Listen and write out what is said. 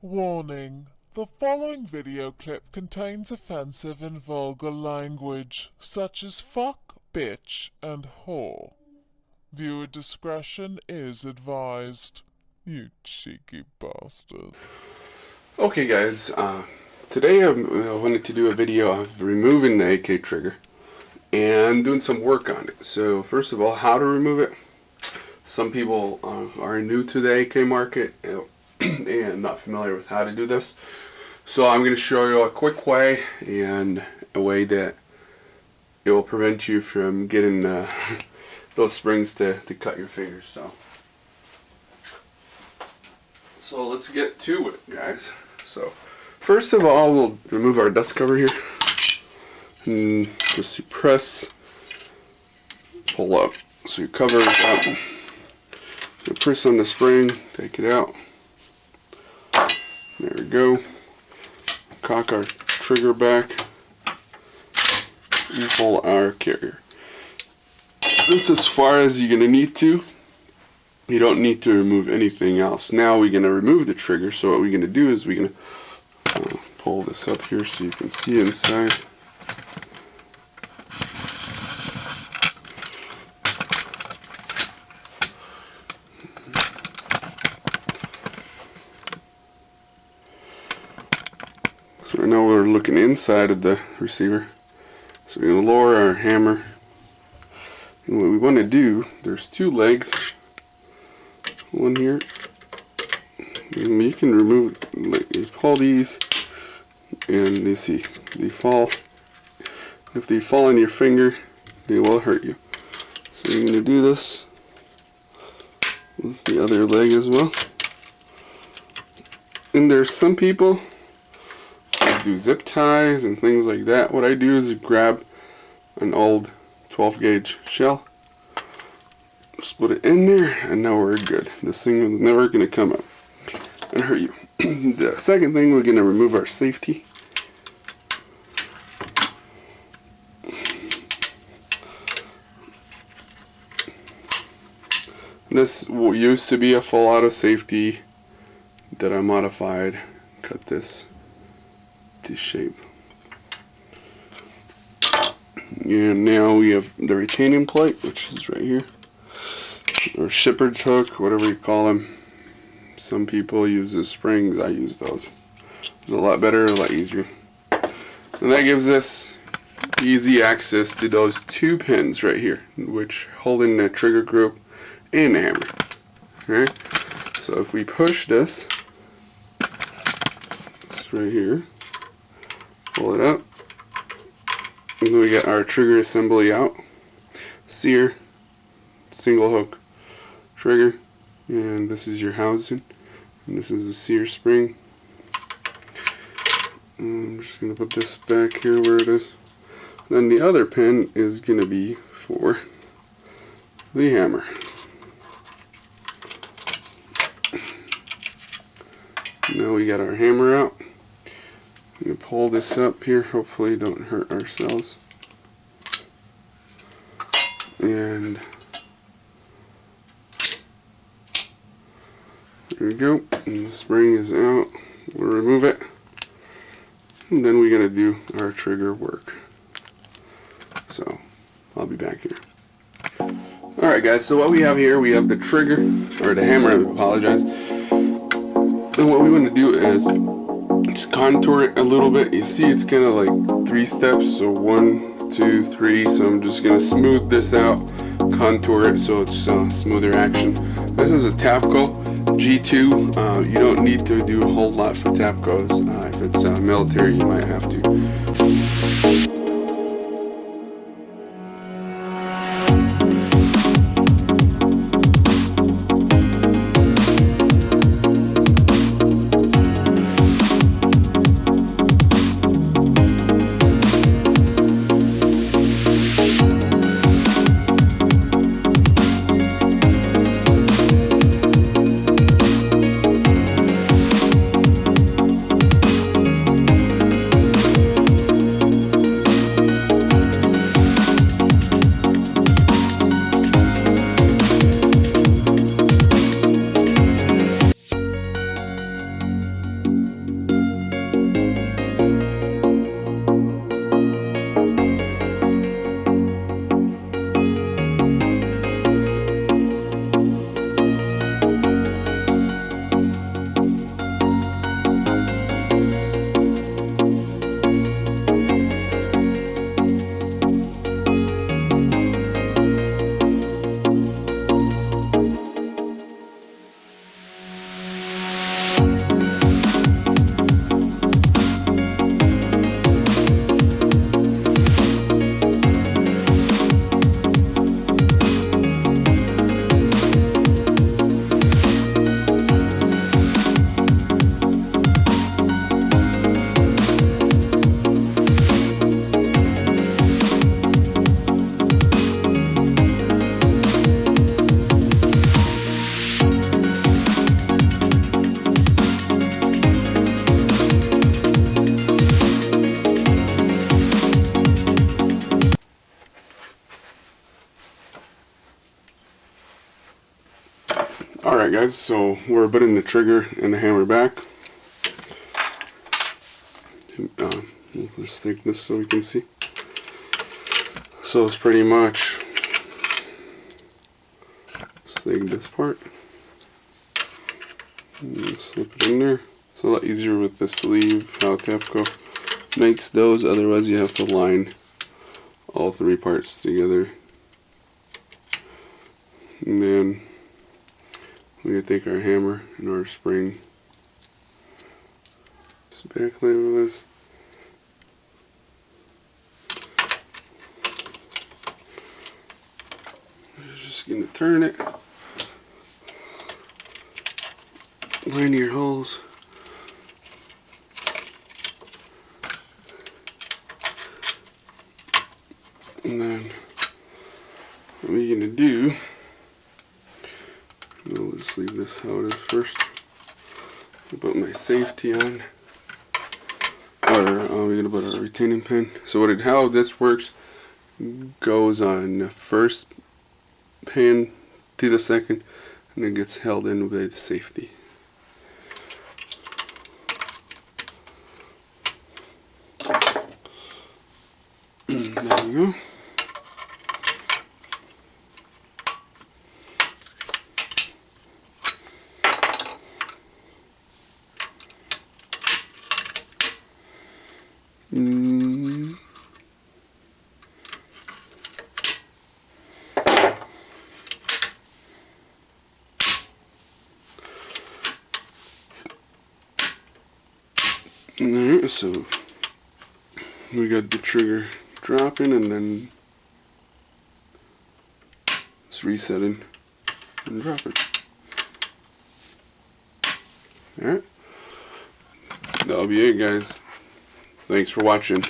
Warning: the following video clip contains offensive and vulgar language, such as fuck, bitch, and whore. Viewer discretion is advised. You cheeky bastard. Okay guys, today I wanted to do a video of removing the AK trigger and doing some work on it. So first of all, how to remove it. Some people are new to the AK market and not familiar with how to do this. So I'm going to show you a quick way and a way that it will prevent you from getting those springs to cut your fingers. So let's get to it, guys. So first of all, we'll remove our dust cover here. And just you press, pull up. So your cover is out. You press on the spring, take it out. There we go. Cock our trigger back. And pull our carrier. That's as far as you're going to need to. You don't need to remove anything else. Now we're going to remove the trigger. So what we're going to do is we're going to pull this up here so you can see inside. So right now we're looking inside of the receiver. So we're going to lower our hammer. And what we want to do, there's two legs. One here. And you can remove, like, you pull these, and you see, they fall. If they fall on your finger, they will hurt you. So you're going to do this with the other leg as well. And there's some people do zip ties and things like that. What I do is grab an old 12 gauge shell, just put it in there, and now we're good. This thing is never going to come up and hurt you. The second thing, we're going to remove our safety. This used to be a full auto safety that I modified, cut this to shape. And now we have the retaining plate, which is right here, or shepherd's hook, whatever you call them. Some people use the springs. I use those. It's a lot better, a lot easier, and that gives us easy access to those two pins right here, which hold in the trigger group and the hammer. Alright, so if we push this, it's right here, pull it up, and then we get our trigger assembly out. Sear, single hook trigger, and this is your housing, and this is the sear spring. I'm just going to put this back here where it is. Then the other pin is going to be for the hammer. Now we got our hammer out. I'm going to pull this up here, hopefully don't hurt ourselves. And there we go. And the spring is out. We'll remove it. And then we're going to do our trigger work. So I'll be back here. Alright guys, so what we have here, we have the trigger, or the hammer, I apologize. And what we want to do is just contour it a little bit. You see it's kind of like 3 steps, so 1, 2, 3. So I'm just going to smooth this out, contour it so it's smoother action. This is a Tapco G2. You don't need to do a whole lot for Tapcos. If it's military, you might have to. Alright guys, so we're putting the trigger and the hammer back. We'll just take this so we can see. So it's pretty much just take this part and slip it in there. It's a lot easier with the sleeve, how TAPCO makes those, otherwise you have to line all three parts together. And then we're going to take our hammer and our spring, this backline of this. We're just going to turn it, line your holes. And then what we're going to do, we'll just leave this how it is first. I'll put my safety on. We're going to put our retaining pin. So how this works, goes on the first pin to the second, and it gets held in by the safety. There you go. Alright, so we got the trigger dropping and then it's resetting and dropping. Alright, that'll be it guys. Thanks for watching.